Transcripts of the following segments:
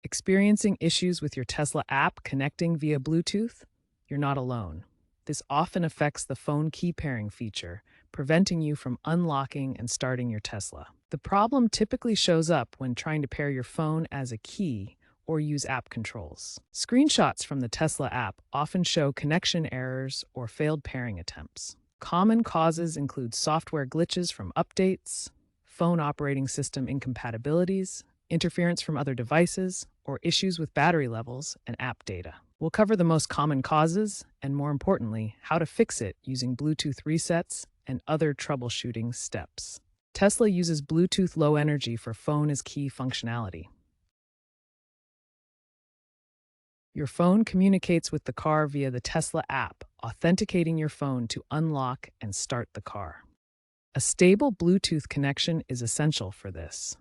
Experiencing issues with your Tesla app connecting via Bluetooth? You're not alone. This often affects the phone key pairing feature, preventing you from unlocking and starting your Tesla. The problem typically shows up when trying to pair your phone as a key or use app controls. Screenshots from the Tesla app often show connection errors or failed pairing attempts. Common causes include software glitches from updates, phone operating system incompatibilities, interference from other devices, or issues with battery levels and app data. We'll cover the most common causes and, more importantly, how to fix it using Bluetooth resets and other troubleshooting steps. Tesla uses Bluetooth Low Energy for phone as key functionality. Your phone communicates with the car via the Tesla app, authenticating your phone to unlock and start the car. A stable Bluetooth connection is essential for this.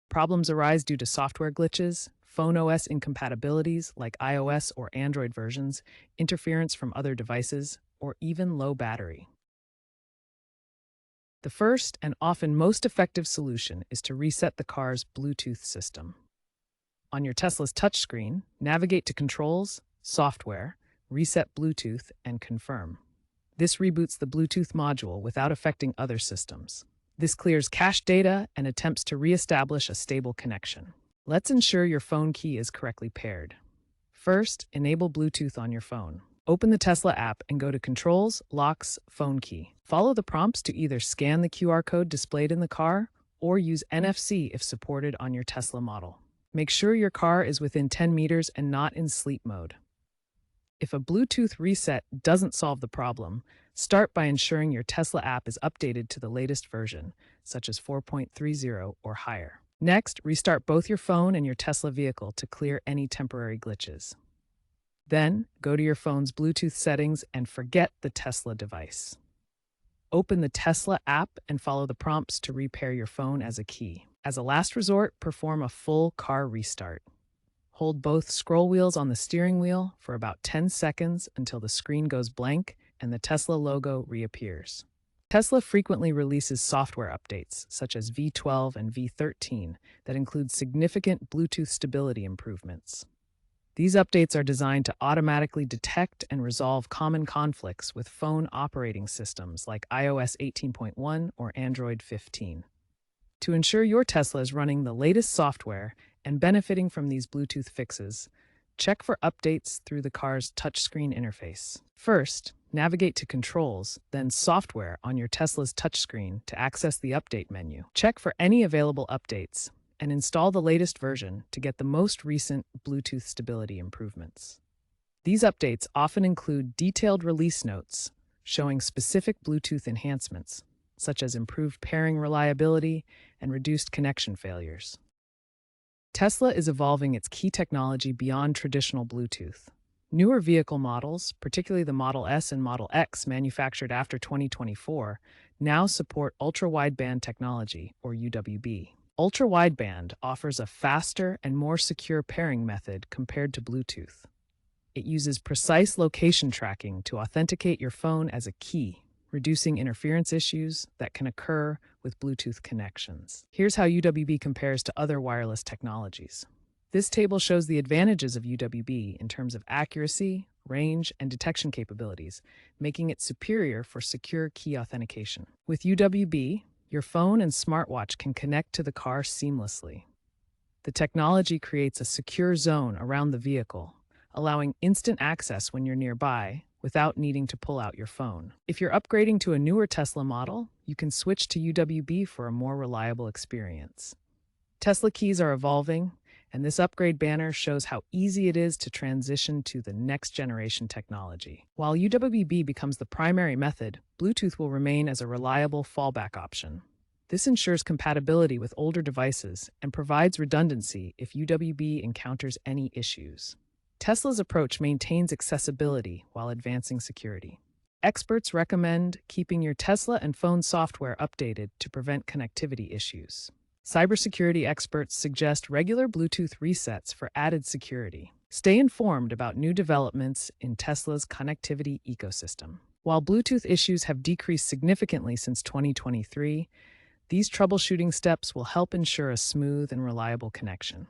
Problems arise due to software glitches, phone OS incompatibilities like iOS or Android versions, interference from other devices, or even low battery. The first and often most effective solution is to reset the car's Bluetooth system. On your Tesla's touchscreen, navigate to Controls, Software, Reset Bluetooth, and Confirm. This reboots the Bluetooth module without affecting other systems. This clears cached data and attempts to reestablish a stable connection. Let's ensure your phone key is correctly paired. First, enable Bluetooth on your phone. Open the Tesla app and go to Controls, Locks, Phone Key. Follow the prompts to either scan the QR code displayed in the car or use NFC if supported on your Tesla model. Make sure your car is within 10 meters and not in sleep mode. If a Bluetooth reset doesn't solve the problem, start by ensuring your Tesla app is updated to the latest version, such as 4.30 or higher. Next, restart both your phone and your Tesla vehicle to clear any temporary glitches. Then, go to your phone's Bluetooth settings and forget the Tesla device. Open the Tesla app and follow the prompts to repair your phone as a key. As a last resort, perform a full car restart. Hold both scroll wheels on the steering wheel for about 10 seconds until the screen goes blank and the Tesla logo reappears. Tesla frequently releases software updates, such as V12 and V13, that include significant Bluetooth stability improvements. These updates are designed to automatically detect and resolve common conflicts with phone operating systems like iOS 18.1 or Android 15. To ensure your Tesla is running the latest software and benefiting from these Bluetooth fixes, check for updates through the car's touchscreen interface. First, navigate to Controls, then Software on your Tesla's touchscreen to access the Update menu. Check for any available updates and install the latest version to get the most recent Bluetooth stability improvements. These updates often include detailed release notes showing specific Bluetooth enhancements, such as improved pairing reliability and reduced connection failures. Tesla is evolving its key technology beyond traditional Bluetooth. Newer vehicle models, particularly the Model S and Model X manufactured after 2024, now support ultra-wideband technology, or UWB. Ultra-wideband offers a faster and more secure pairing method compared to Bluetooth. It uses precise location tracking to authenticate your phone as a key, reducing interference issues that can occur with Bluetooth connections. Here's how UWB compares to other wireless technologies. This table shows the advantages of UWB in terms of accuracy, range, and detection capabilities, making it superior for secure key authentication. With UWB, your phone and smartwatch can connect to the car seamlessly. The technology creates a secure zone around the vehicle, allowing instant access when you're nearby without needing to pull out your phone. If you're upgrading to a newer Tesla model, you can switch to UWB for a more reliable experience. Tesla keys are evolving, and this upgrade banner shows how easy it is to transition to the next generation technology. While UWB becomes the primary method, Bluetooth will remain as a reliable fallback option. This ensures compatibility with older devices and provides redundancy if UWB encounters any issues. Tesla's approach maintains accessibility while advancing security. Experts recommend keeping your Tesla and phone software updated to prevent connectivity issues. Cybersecurity experts suggest regular Bluetooth resets for added security. Stay informed about new developments in Tesla's connectivity ecosystem. While Bluetooth issues have decreased significantly since 2023, these troubleshooting steps will help ensure a smooth and reliable connection.